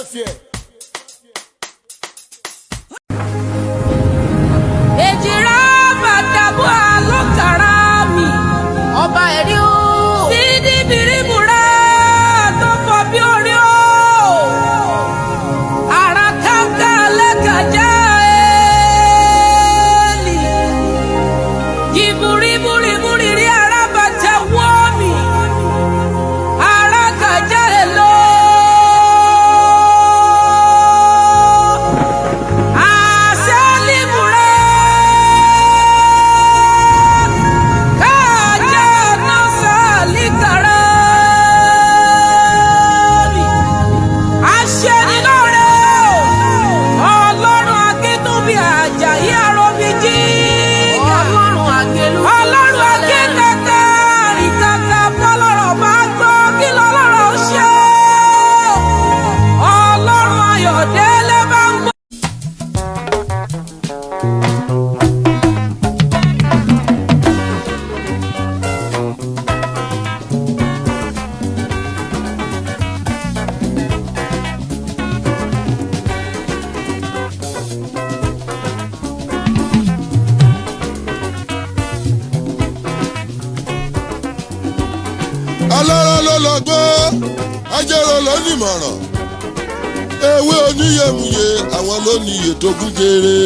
fear. Ejira batabu alokara mi ọba ẹ̀rí o. Sídi biribura tó fọ bí orí o. Ara kanka lẹ́kàjá ẹ̀ẹ́lì. Jìbùrìbùrìbùrì rí ara bàtà wọ́ mi. Ara kàjá ẹ̀ lọ. Alára ló lọ́gbọ́n, ajẹ́rọ ló nímọ̀ràn. Ewé oníyèmùyè àwọn ló ní ètò gúgéré.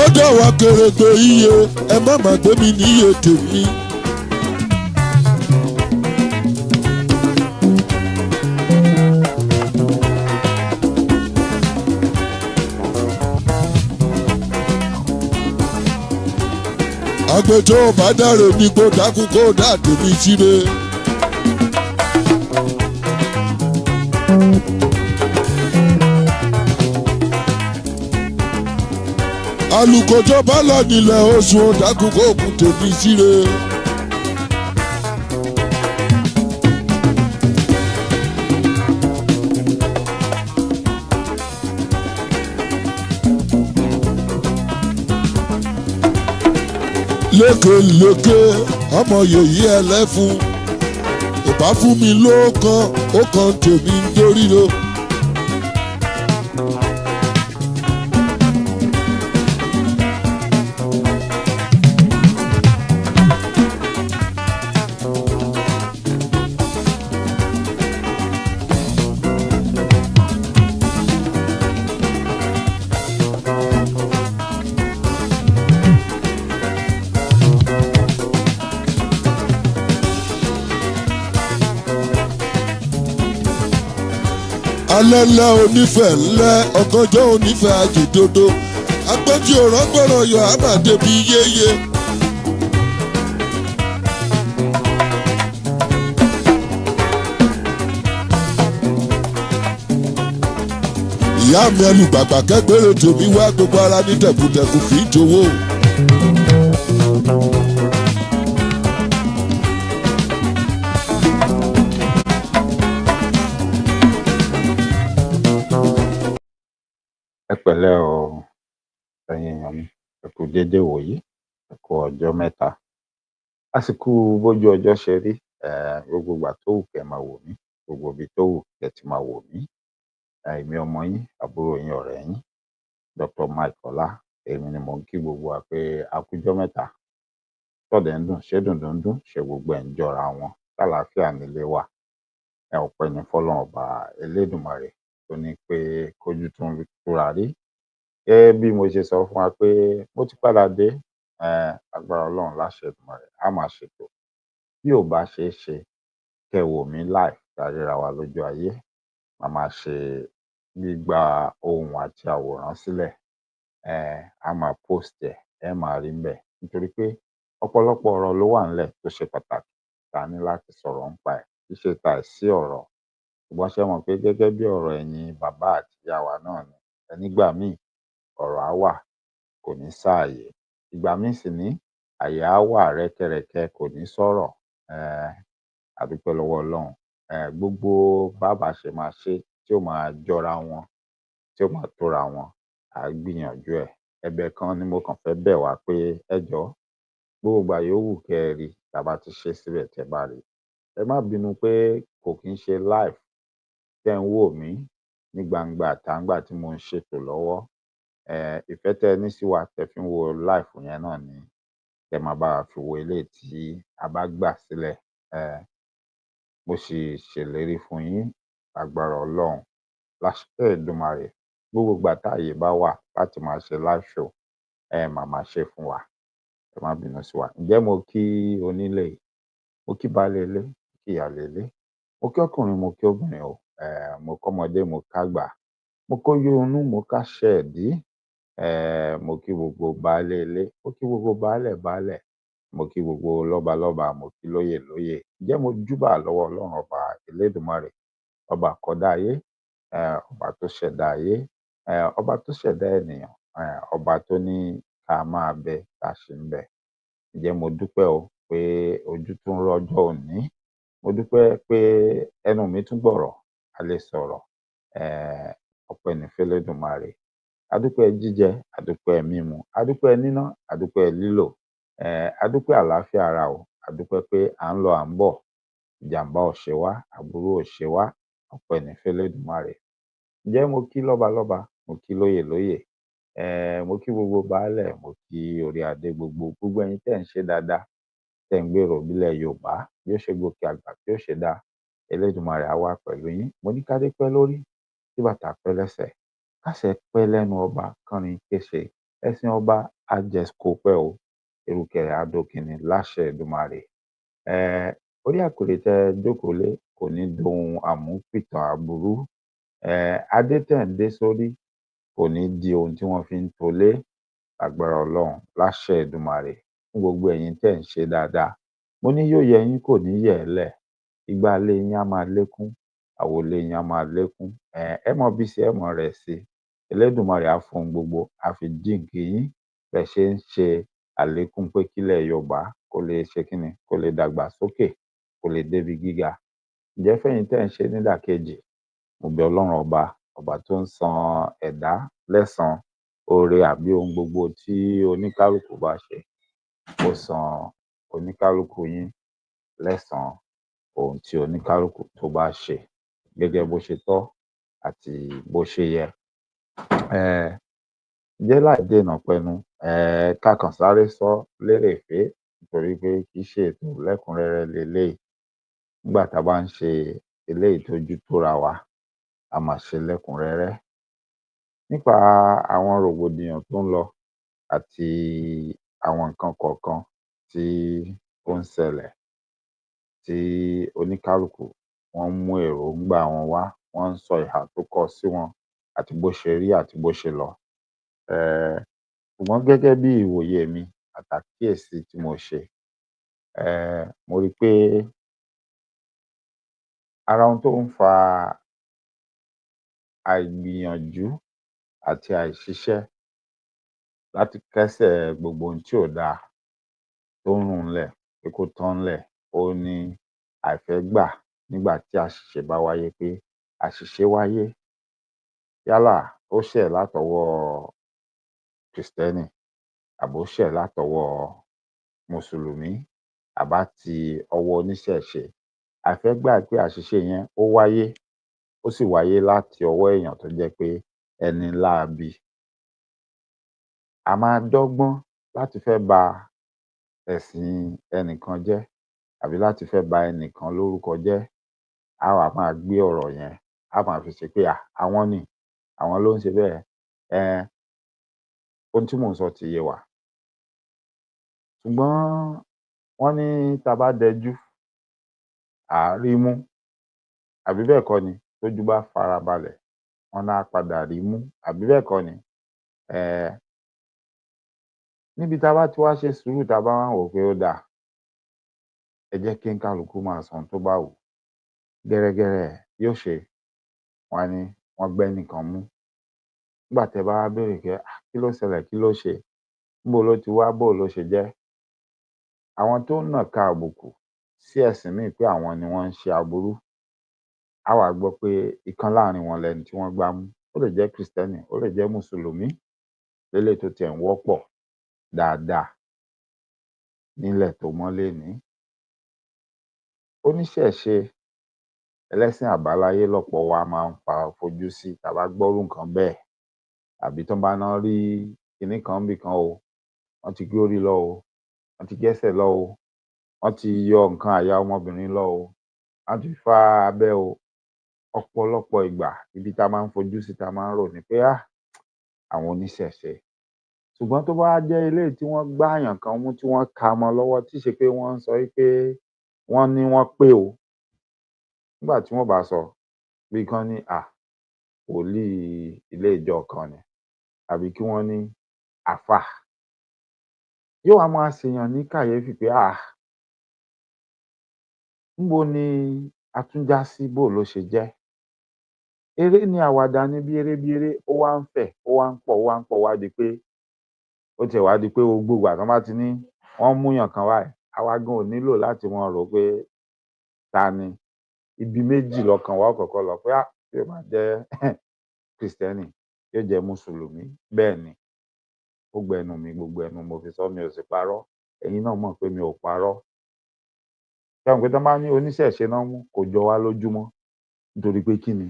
Ó jẹ́ wá kèrègbè iye ẹ má má gbé mi níye tèmi. Àgbẹ̀jọ́ bá dáre ní kó dákú kó dá tèmi síre. Alùkòjọ́ bá lọ nílẹ̀ oṣù ọ̀dàkùn kó kù tèmi síre. Lékelèké ọmọ yèyí ẹlẹ́fun ìbá fún mi lóòkan ó kan tèmi ń dórí lo. Alẹ́lẹ́ onífẹ̀ẹ́ ńlẹ́ ọ̀gànjọ́ onífẹ̀ẹ́ àjèdodo agbẹ́jì òrọ́gbọ̀rọ̀ yọ àmàdébí yéye. Ìyá mi ẹlùgbàgbà kẹ́gbẹ́rẹ́ tèmi wá gbogbo ara ní tẹ̀kùtẹ̀kù fi ń jowó. Ẹ pẹ̀lẹ́ o ẹ̀yin èèyàn mi, ẹ kú déédé wòyí, ẹ kú ọjọ́ mẹ́ta. Àsìkò bójú ọjọ́ ṣe rí, gbogbo ìgbà tó wù kẹ́ máa wò mí, gbogbo ibi tó wù kẹ́ ti máa wò mí. Èmi ọmọ yín, àbúrò yín, ọ̀rẹ́ yín, Dr. Mike Ọlá, èmi ni mò ń kí gbogbo wa pé a kújọ́ mẹ́ta. Tọ́dẹ̀ ń dùn, ṣé dùndún ń dún, ṣé gbogbo ẹ̀ ń jọra wọn, tálàáfíà nílé wa. Ọpẹ́ ni fọ́lọ́run ọba Elédùmarè tó ní pé kójú tún túra rí. Gẹ́gẹ́ bí mo ṣe sọ fún wa pé mo ti padà dé, agbára Ọlọ́run láṣẹ Èdùmàrè á máa ṣètò. Bí ò bá ṣeé ṣe kẹ́ wò mí live ká ríra wa lójú ayé, màá máa ṣe gbígba ohùn àti àwòrán sílẹ̀, á máa post ẹ̀, ẹ máa rí ńbẹ̀ nítorí pé ọ̀pọ̀lọpọ̀ ọ̀rọ̀ ló wà ńlẹ̀ tó ṣe pàtàkì tá a ní láti sọ̀rọ̀ ńpa ẹ̀, kì í ṣe tàìsí ọ̀rọ̀. Ṣùgbọ́n ṣé ẹ mọ̀ pé gẹ́gẹ́ bí ọ̀rọ̀ ẹ̀yin bàbá àti ìyá wa náà ni, nígbà míì ọ̀rọ̀ á wà kò ní sáàyè. Ìgbà míì sì ní àyè á wà rẹ́kẹrẹ̀kẹ kò ní sọ̀rọ̀. A dúpẹ́ lọ́wọ́ Ọlọ́run. Gbogbo bá bá ṣe máa ṣe tí ó máa jọra wọn, tí ó máa tóra wọn, à á gbìyànjú ẹ̀. Ẹ̀bẹ̀ kan ni mo kàn fẹ́ bẹ̀ wá pé ẹ jọ̀ọ́ gbogbo ìgbà yòówù kẹ́ ẹ rí tá a bá ti ṣe síbẹ̀ tẹ́ bá rí, ẹ má bínú pé kò kí ń ṣe live tẹ́ ń wò mí ní gbangba ìta ńgbà tí mò ń ṣètò lọ́wọ́. Ìfẹ́ tẹ́ ẹ ní sí wa tẹ́ fi ń wo live yẹn náà ni kẹ́ máa bá wa fi wo eléyìí tí a bá gbà sílẹ̀. Mo sì ṣèlérí fún yín lágbára Ọlọ́run láṣẹ Èdùmàrè gbogbo ìgbà táàyè bá wà láti máa ṣe live show ẹ máa máa ṣe fún wa. Ẹ má bínú sí wa. Ǹjẹ́ mo kí onílé, mo kí baálé ilé, mo kí ìyáálé ilé, mo kí ọkùnrin, mo kí obìnrin o. Mo kọ́mọdé, mo kágbà, mo kóyún inú, mo káṣẹ́ ìdí. Mo kí gbogbo baálé ilé, mo kí gbogbo baálẹ̀ baálẹ̀, mo kí gbogbo lọ́balọ́ba, mo kí lóyè lóyè. Ǹjẹ́ mo júbà lọ́wọ́ Ọlọ́run ọba Elédùmarè, ọba àkọ́dá ayé, ọba tó ṣẹ̀dá ayé, ọba tó ṣẹ̀dá ènìyàn, ọba tó ní ká máa bẹ ká ṣì ń bẹ. Ǹjẹ́ mo dúpẹ́ o pé ojú tún rọ́jọ́ òní. Mo dúpẹ́ pé ẹnu mi tún gbọ̀rọ̀, a lè sọ̀rọ̀. Ọpẹ́ ní f'Elédùmarè. A dúpẹ́ jíjẹ, a dúpẹ́ mímu, a dúpẹ́ níná, a dúpẹ́ lílò, a dúpẹ́ àlàáfíà ara o, a dúpẹ́ pé à ń lọ à ń bọ̀, ìjàmbá ò ṣe wá, aburú ò ṣe wá. Ọpẹ́ ní f'Elédùmarè. Ǹjẹ́ mo kí lọ́balọ́ba, mo kí lóyè lóyè, mo kí gbogbo baálẹ̀, mo kí orí adé gbogbo ẹ̀yin tẹ́ ń ṣe dáadáa, tẹ́ ń gbèrò bílẹ̀ Yorùbá bí ó ṣe gòkè àgbà, bí ó ṣe dáa. Elédùmarè á wà pẹ̀lú yín. Mo ní kádé pẹ́ lórí, kí bàtà pẹ́ lẹ́sẹ̀, káṣẹ pẹ́ lẹ́nu ọba, kánrin kéṣe, ẹṣin ọba á jẹ kó pẹ́ o, erùkẹ̀rẹ̀ á dòkìnní láṣẹ Èdùmàrè. Orí àpèrè tẹ́ ẹ jókòó lé kò ní dohun àmúpìtàn aburú. Adé tẹ́ ń dé sórí kò ní di ohun tí wọ́n fi ń tolé lágbára Ọlọ́run láṣẹ Èdùmàrè. Fún gbogbo ẹ̀yin tẹ́ ń ṣe dáadáa, mo ní yóò yẹ yín kò ní yẹ̀ ẹ́ lẹ̀. Ìgbà ilé yín á máa lékún, àwo ilé yín á máa lékún. Ẹ mọ bí sí ẹ mọ rẹ̀ sí. Elédùmarè á fún gbogbo, á fi jíǹkí yín bẹ́ ṣe ń ṣe àlékún pé kílẹ̀ Yorùbá kó lè ṣe kíni, kó lè dàgbà sókè, kó lè débi gíga. Ǹjẹ́ fẹ́yìn tẹ́ ń ṣe nídàkejì, mo bẹ̀ Ọlọ́run ọba, ọba tó ń san ẹ̀dá lẹ́san oore àbí ohun gbogbo tí oníkálukú bá ṣe, ó san oníkálukú yín lẹ́san ohun tí oníkálukú tó bá ṣe gẹ́gẹ́ bó ṣe tọ́ àti bó ṣe yẹ. Ǹjẹ́ láì dènà pẹnu, ká kàn sáré sọ lérèfé nítorí pé kì í ṣe ètò lẹ́kùnrẹ́rẹ́ leléyìí. Nígbà tá a bá ń ṣe eléyìí tójú tóra wa, a máa ṣe lẹ́kùnrẹ́rẹ́. Nípa àwọn rògbòdìyàn tó ń lọ àti àwọn nǹkan kọ̀ọ̀kan tí ó ń ṣẹlẹ̀ tí oníkálukú wọ́n mú èròǹgbà wọn wá, wọ́n ń sọ ìhà tó kọ sí wọn àti bó ṣe rí àti bó ṣe lọ. Ṣùgbọ́n gẹ́gẹ́ bí ìwòye mi àtàkíyèsí tí mo ṣe, mo rí pé ara ohun tó ń fa àìgbìyànjú àti àìṣiṣẹ́ láti kẹ́sẹ̀ gbogbo ohun tí ò dáa tó ń rùn ńlẹ̀ pé kó tán ńlẹ̀, òhun ni àìfẹ́gbà nígbà tí àṣìṣe bá wáyé pé àṣìṣe wáyé. Yálà ó ṣẹ̀ látọwọ́ Krìstẹ́nì àbó ṣẹ̀ látọwọ́ Mùsùlùmí àbá ti ọwọ́ oníṣẹ̀ṣe. Àìfẹ́gbà pé àṣìṣe yẹn ó wáyé, ó sì wáyé láti ọwọ́ èèyàn tó jẹ́ pé ẹni láabi. A máa dọ́gbọ́n láti fẹ́ ba ẹ̀sìn ẹnìkan jẹ́ àbí láti fẹ́ ba ẹnìkan lórúkọ jẹ́. A wá máa gbé ọ̀rọ̀ yẹn, a máa fi ṣe pé àwọn ni, àwọn ló ń ṣe bẹ́ẹ̀. Ohun tí mò ń sọ ti yé wa. Ṣùgbọ́n wọ́n ní tá bá dẹjú, à á rímú. Àbí bẹ́ẹ̀ kọ́ ni? Tójú bá farabalẹ̀, wọ́n á padà rímú. Àbí bẹ́ẹ̀ kọ́ ni? Níbi tá bá ti wá ṣe sùúrù tá bá wá wò pé ó dáa, ẹ jẹ́ kí kálukú máa sọ ohun tó bá wù ú. Gẹ́rẹ́gẹ́rẹ́ yóò ṣe. Wọ́n á ní wọ́n gbẹ́nìkan mú. Nígbà tẹ́ bá wá béèrè pé kí ló ṣẹlẹ̀, kí ló ṣe? níbo ló ti wá, bó ló ṣe jẹ́. Àwọn tó ń nàka àbùkù sí ẹ̀sìn míì pé àwọn ni wọ́n ń ṣe aburú, á wá gbọ́ pé ìkan láàrin wọn lẹni tí wọ́n gbá mú. Ó lè jẹ́ Krìstẹ́nì, ó lè jẹ́ Mùsùlùmí, léléyìí tó tiẹ̀ ń wọ́pọ̀ dáadáa nílẹ̀ tó mọ́ lénìí. Oníṣẹ̀ṣe, ẹlẹ́sìn àbáláyé lọ́pọ̀ wa máa ń fojú sí tá a bá gbọ́rú nǹkan bẹ́ẹ̀, àbí tán bá ná rí kinní kan níbìkan o, wọ́n ti gbórí lọ o, wọ́n ti gẹ́sẹ̀ lọ o, wọ́n ti yọ nǹkan àyà ọmọbìnrin lọ o, wọ́n ti fá abẹ́ o. Ọ̀pọ̀lọpọ̀ ìgbà ibi tá a máa ń fojú sí, tá a máa ń rò ní pé àwọn oníṣẹ̀ṣe. Ṣùgbọ́n tó bá wá jẹ́ eléyìí tí wọ́n gbáàyàn kan mú, tí wọ́n ká mọ́ lọ́wọ́, tí í ṣe pé wọ́n ń sọ wí pé wọ́n ní wọ́n pé o. Nígbà tí wọ́n bá sọ, bíi kán ní wòlíì ilé ìjọ kan ni, àbí kí wọ́n ní àáfàá. Yóò wá máa ṣèyàn ní kàyéfì pé níbo ni a tún já sí, bó ló ṣe jẹ́. Eré ni, àwàdà ni, bí eré ó wá ń fẹ̀, ó wá ń pọ̀, ó wá ń pọ̀, ó wá di pé ó tiẹ̀ wá di pé gbogbo ìgbà tán bá ti ní wọ́n múyàn kan báyìí, àwa gan ò nílò láti máa rò ó pé ta ni. Ibi méjì lọkàn wa ó kọ́kọ́ lọ pé tí ó bá jẹ́ Krìstẹ́nì, yóò jẹ́ Mùsùlùmí. Bẹ́ẹ̀ ni, ó gbẹnu mi, gbogbo ẹnu mo fi sọ, mi ò sì parọ́. Ẹ̀yin náà mọ̀ pé mi ò parọ́. Ṣé ẹ mọ̀ pé tán bá ní oníṣẹ̀ṣe ná mú, kò jọ wá lójú mọ́. Nítorí pé kí ni?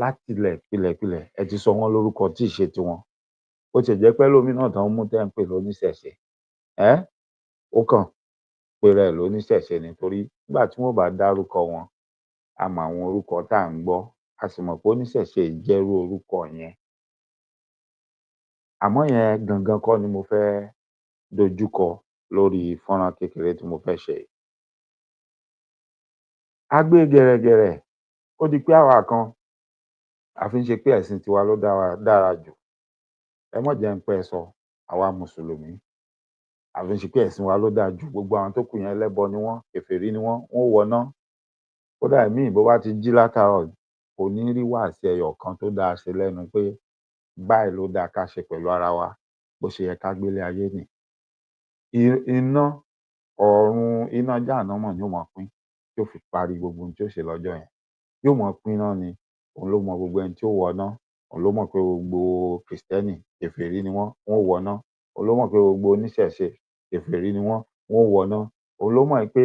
Látilẹ̀ pilẹ̀pilẹ̀ ẹ ti sọ wọ́n lórúkọ tí ì ṣe tiwọn. Bó tiẹ̀ jẹ́ pẹ́lòmíì náà tán mú tẹ́ ń pè lóníṣẹ̀ṣe, ó kàn pera ẹ̀ lóníṣẹ̀ṣe ni, torí nígbà tí wọ́n bá dárúkọ wọn, a mọ àwọn orúkọ tá à ń gbọ́, a sì mọ̀ pé oníṣẹ̀ṣe ì jẹ́rú orúkọ yẹn. Àmọ́ yẹn gangan kọ́ ni mo fẹ́ dojúkọ lórí fọ́nrán kékeré tí mo fẹ́ ṣe yìí. A gbé gẹ̀rẹ̀gẹ̀rẹ̀, ó di pé àwa kan a fi ń ṣe pé ẹ̀sìn tiwa ló dára jù. Ẹ má jẹ́ n pẹ́ sọ, àwa Mùsùlùmí, a fi ń ṣe pé ẹ̀sìn wa ló dáa jù. Gbogbo àwọn tó kù yẹn ẹlẹ́bọ ni wọ́n, kèfèrí ni wọ́n, wọ́n ó wọná. Kódà ìmíì bó bá ti jí látàárọ̀ kò ní rí wáàsí ẹyọ kan tó dáa ṣe lẹ́nu pé báyìí ló dáa ká ṣe pẹ̀lú ara wa, bó ṣe yẹ ká gbélé ayé nì. Iná ọ̀run, iná jahannama ni ó máa pín tí ó fi parí gbogbo ohun tí ó ṣe lọ́jọ́ yẹn. Yóò máa pín iná ni. Òun ló mọ gbogbo ẹni tí ó wọná. Òun ló mọ̀ pé gbogbo Krìstẹ́nì kèfèrí ni wọ́n, wọ́n ó wọná. Òun ló mọ̀ pé gbogbo oníṣẹ̀ṣe kèfèrí ni wọ́n, wọ́n ó wọná. Òun ló mọ̀ pé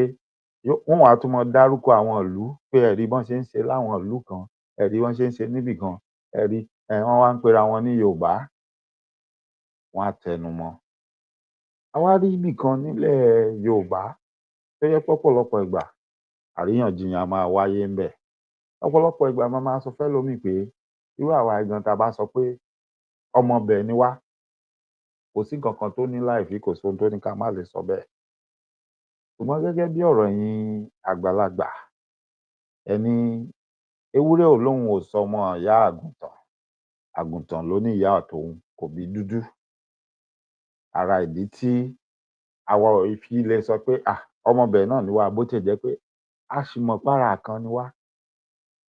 wọ́n wá tún máa dárúkọ àwọn ìlú pé ẹ rí bọ́n ṣe ń ṣe láwọn ìlú kan, ẹ rí bọ́n ṣe ń ṣe níbì kan, ẹ rí wọ́n wá ń pera wọn ní Yorùbá, wọ́n á tẹnu mọ́. A wá rí ibì kan nílẹ̀ Yorùbá tó jẹ́ pé ọ̀pọ̀lọpọ̀ ìgbà àríyànjiyàn a máa wáyé ńbẹ̀. Ọ̀pọ̀lọpọ̀ ìgbà mo máa sọ fẹ́lòmíì pé irú àwa yìí gan tá a bá sọ pé ọmọ ibẹ̀ ni wá, kò sí nǹkan kan tó ní láìfí, kò sóhun tó ní ká má lè sọ bẹ́ẹ̀. Ṣùgbọ́n gẹ́gẹ́ bí ọ̀rọ̀ ẹ̀yin àgbàlagbà, ẹ ní ewúrẹ́ ò lóun ò sọmọ ìyá àgùntàn, àgùntàn ló ní ìyá tòun kò bí dúdú. Ara ìdí tí àwa ò fi lè sọ pé ọmọ ibẹ̀ náà ni wá, bó tiẹ̀ jẹ́ pé a sì mọ̀ pára kan ni wá.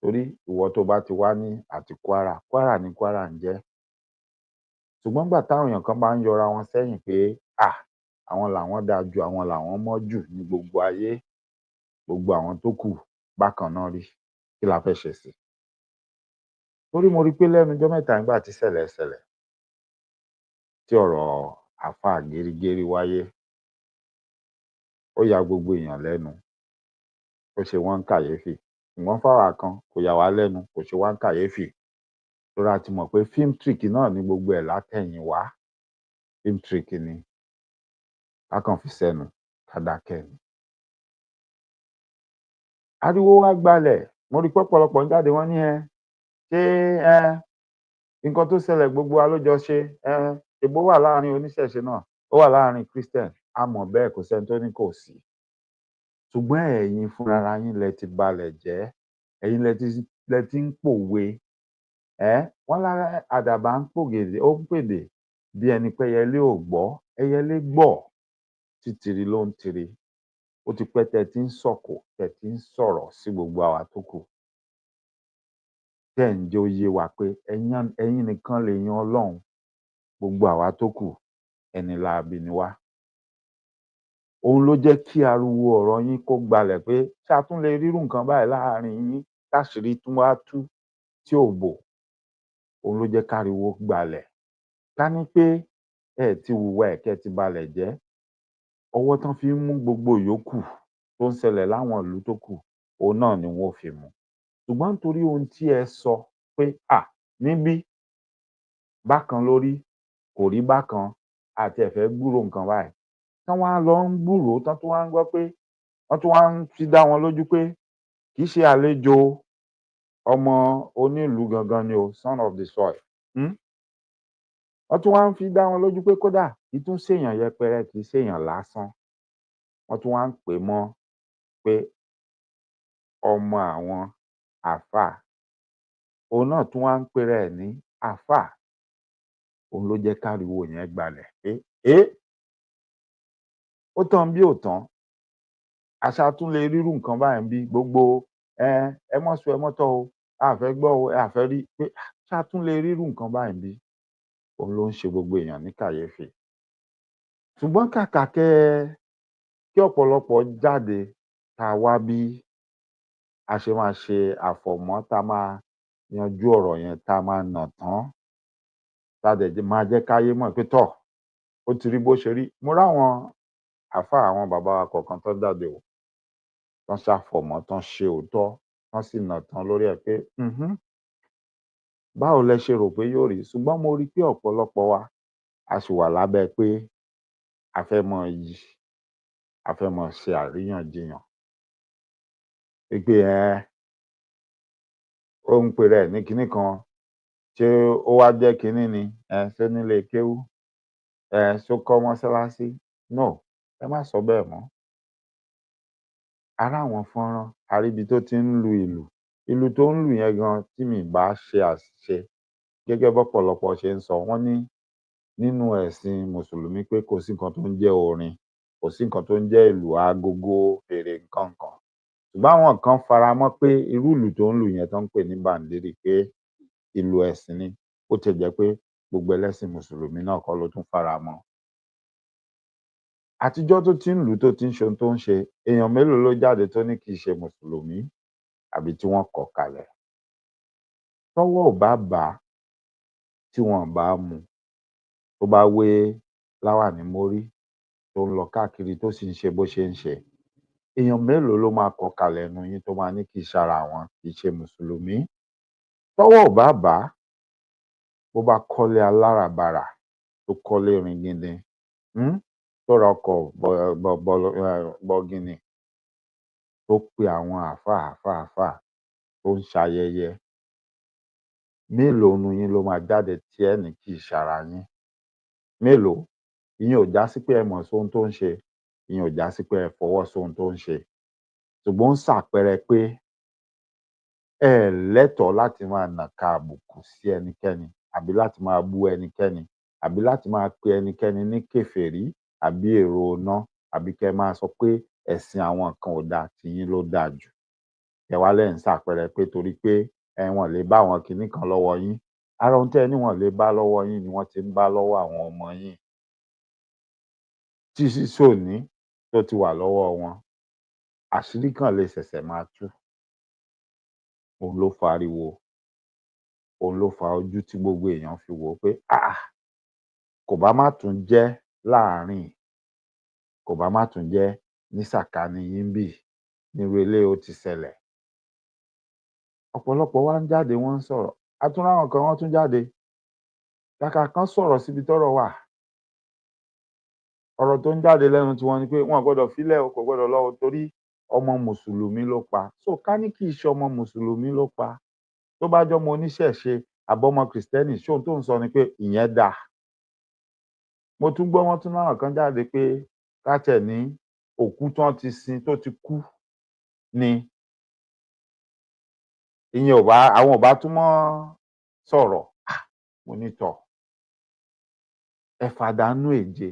Torí ìwọ tó bá ti wá ní àti Kwara, Kwara ni Kwara ń jẹ́. Ṣùgbọ́n nígbà táwọn èèyàn kan bá ń yọra wọn sẹ́yìn pé àwọn làwọn dáa jù, àwọn làwọn mọ́ jù ní gbogbo ayé, gbogbo àwọn tó kù bákan náà rí, kí la fẹ́ ṣe sí i? Torí mo rí i pé lẹ́nu ọjọ́ mẹ́ta nígbà tí ìṣẹ̀lẹ̀ ṣẹlẹ̀, tí ọ̀rọ̀ àáfàá gírígírí wáyé, ó ya gbogbo èèyàn lẹ́nu, ó ṣe wọ́n ń kàyéfì. Ṣùgbọ́n fáwa kan kò yà wá lẹ́nu, kò ṣe wá ń kàyéfì. Torí a ti mọ̀ pé film trick náà ni gbogbo ẹ̀ látẹ̀yìnwá. Film trick ni. Ká kàn fi sẹ́nu, ká dákẹ́ ni. Ariwo wá gbalẹ̀, mo rí i pé ọ̀pọ̀lọpọ̀ ń jáde, wọ́n ní ṣé nǹkan tó ṣẹlẹ̀ gbogbo wa ló jọ ṣe, ṣèbó wà láàrin oníṣẹ̀ṣe náà, ó wà láàrin Christian, a mọ̀ bẹ́ẹ̀, kò sẹ́ni tó ní kò sí. Ṣùgbọ́n ẹ̀yin fúnra yín lẹ ti balẹ̀ jẹ́, ẹ̀yin lẹ ti ń pòwe. Wọ́n lára àdàbà ń pògèdè, ó ń pèdè bí ẹni pé ẹyẹlé ò gbọ́, ẹyẹlé gbọ́, títìrì ló ń tiri. Ó ti pẹ́ tẹ́ ti ń sọ̀kò, tẹ́ ti ń sọ̀rọ̀ sí gbogbo àwa tó kù. Tẹ́ ń jẹ́ ó yé wa pé ẹ̀yin nìkan lèèyàn Ọlọ́run, gbogbo àwa tó kù ẹni láabi ni wá. Òun ló jẹ́ kí ariwo ọ̀rọ̀ yín kó gbalẹ̀ pé ṣé a tún lè rírú nǹkan báyìí láàrin yín táṣìírí tún wá tú tí ò bò. Òun ló jẹ́ káriwo gbalẹ̀. Ká ní pé ẹ ti hùwà ẹ̀ kẹ́ ti balẹ̀ jẹ́, ọwọ́ tán fi ń mú gbogbo ìyókù tó ń ṣẹlẹ̀ láwọn ìlú tó kù, òun náà ni wọ́n ó fi mú. Ṣùgbọ́n nítorí ohun tí ẹ sọ pé níbí bákan ló rí, kò rí bákan, a tiẹ̀ fẹ́ gbúròó nǹkan báyìí. Tán wá lọ ń gbúròó, tán tún wá ń gbọ́ pé wọ́n tún wá ń fi dá wọn lójú pé kì í ṣe àlejò ọmọ onílùú gangan ni o, son of the soil. Wọ́n tún wá ń fi dá wọn lójú pé kódà kì í tún ṣèèyàn yẹpẹrẹ, kì í ṣèèyàn lásán. Wọ́n tún wá ń pè é mọ́ pé ọmọ àwọn àáfàá. Òun náà tún wá ń pera ẹ̀ ní àáfàá. Òun ló jẹ́ káriwo yẹn gbalẹ̀ pé ó tán bí ò tán. A ṣáà tún lè rírú nǹkan báyìí níbí. Gbogbo ẹ mọ́ sọ ẹ mọ́ tọ́ o, a à fẹ́ gbọ́ o, a à fẹ́ rí pé ṣáà tún lè rírú nǹkan báyìí níbí. Òun ló ń ṣe gbogbo èèyàn ní kàyéfì. Ṣùgbọ́n kàkà kí ọ̀pọ̀lọpọ̀ jáde ká wá bí a ṣe máa ṣe àfọ̀mọ́ tá a máa yanjú ọ̀rọ̀ yẹn tá a máa nà tán, tá a dẹ̀ máa jẹ́ káyé mọ̀ pé tọ̀, ó ti rí bó ṣe rí. Mo ráwọn àáfàá, àwọn bàbá wa kọ̀ọ̀kan tán jáde o, tán ṣàfọ̀mọ́, tán ṣe òótọ́, tán sì nà tán lórí ẹ̀ pé báwo lẹ ṣe rò pé yóò rí? Ṣùgbọ́n mo rí pé ọ̀pọ̀lọpọ̀ wa a ṣì wà lábẹ́ pé a fẹ́ máa yí, a fẹ́ máa ṣe àríyànjiyàn wípé ó ń pera ẹ̀ ní kinní kan, ṣé ó wá jẹ́ kinní ni? Ṣé nílé kéwú? Ṣó kọ́ mọ́sálásí? No, ẹ má sọ bẹ́ẹ̀ mọ́. A ráwọn fọ́nrán, a ríbi tó ti ń lu ìlù. Ìlù tó ń lù yẹn gan, tí mi ì bá ṣe àṣìṣe, gẹ́gẹ́ bọ́pọ̀lọpọ̀ ṣe ń sọ, wọ́n ní nínú ẹ̀sìn mùsùlùmí pé kò sí nǹkan tó ń jẹ́ orin, kò sí nǹkan tó ń jẹ́ ìlù agogo, fèrè nǹkan kan. Ṣùgbọ́n àwọn kan fara mọ́ pé irú ìlù tó ń lù yẹn tán ń pè ní bàndírì pé ìlù ẹ̀sìn ni, bó tiẹ̀ jẹ́ pé gbogbo ẹlẹ́sìn mùsùlùmí náà kọ́ ló tún fara mọ́. Àtijọ́ tó ti ń lù ú, tó ti ń ṣe ohun tó ń ṣe, èèyàn mélòó ló jáde tó ní kì í ṣe mùsùlùmí àbí tí wọ́n kọ̀ kalẹ̀? Tọ́wọ́ ò bá bà á, tí wọn ò bá mú un, tó bá wé láwàní mórí, tó ń lọ káàkiri tó sì ń ṣe bó ṣe ń ṣe, èèyàn mélòó ló máa kọ̀ kalẹ̀ nínú yín tó máa ní kì í ṣara àwọn, kì í ṣe mùsùlùmí? Tọ́wọ́ ò bá bà á, bó bá kọ́lé aláràbarà, tó kọ́lé ringindin, tó ra ọkọ̀ bọ̀gìnì, tó pe àwọn àáfàá tó ń ṣayẹyẹ, mélòó nínú yín ló máa jáde tí ẹ̀ ní kì í ṣara yín? Mélòó? Ìyẹn ò já sí pé ẹ mọ̀ sóhun tó ń ṣe, ìyẹn ò já sí pé ẹ fọwọ́ sóhun tó ń ṣe. Ṣùgbọ́n ó ń ṣàpẹẹrẹ pé ẹ ẹ̀ lẹ́tọ̀ọ́ láti máa nàka àbùkù sí ẹnikẹ́ni, àbí láti máa bú ẹnikẹ́ni, àbí láti máa pe ẹnikẹ́ni ní kèfèrí àbí èrò iná, àbí kẹ́ ẹ máa sọ pé ẹ̀sìn àwọn kan ò dáa, tiyín ló dáa jù. Ẹ wá lẹ̀ ń ṣàpẹẹrẹ pé torí pé wọn lè bá àwọn kinní kan lọ́wọ́ yín. Ara ohun tẹ́ ẹ ní wọn lè bá lọ́wọ́ yín ni wọ́n ti ń bá lọ́wọ́ àwọn ọmọ yín. Títí ṣòní tó ti wà lọ́wọ́ wọn, àṣírí kan lè ṣẹ̀ṣẹ̀ máa tú. Òun ló fa ariwo, òun ló fa ojú tí gbogbo èèyàn fi wò ó pé kò bá má tún jẹ́ láàárín, kò bá má tún jẹ́ ní sàkání yín ńbí nírú eléyìí ó ti ṣẹlẹ̀. Ọ̀pọ̀lọpọ̀ wá ń jáde, wọ́n ń sọ̀rọ̀. A tún ráwọn kan, wọ́n tún jáde. Kàkà kán sọ̀rọ̀ síbi tọ́rọ̀ wà. Ọ̀rọ̀ tó ń jáde lẹ́nu tiwọn ni pé wọn ò gbọdọ̀ fílẹ̀ o, kò gbọdọ̀ lọ o, torí ọmọ mùsùlùmí ló pa. So ká ní kì í ṣe ọmọ mùsùlùmí ló pa, tó bá jọ́mọ oníṣẹ̀ṣe àbọ́mọ kìrìsìtẹ́nì, ṣé ohun tó ń sọ ni pé ìyẹn dáa? Mo tún gbọ́ wọ́n tún láwọn kan jáde pé ká tiẹ̀ ní òkú tán ti sin tó ti kú ni, ìyẹn àwọn ò bá tún mọ́ sọ̀rọ̀. Mo ní tọ̀, ẹ fàdánù èje.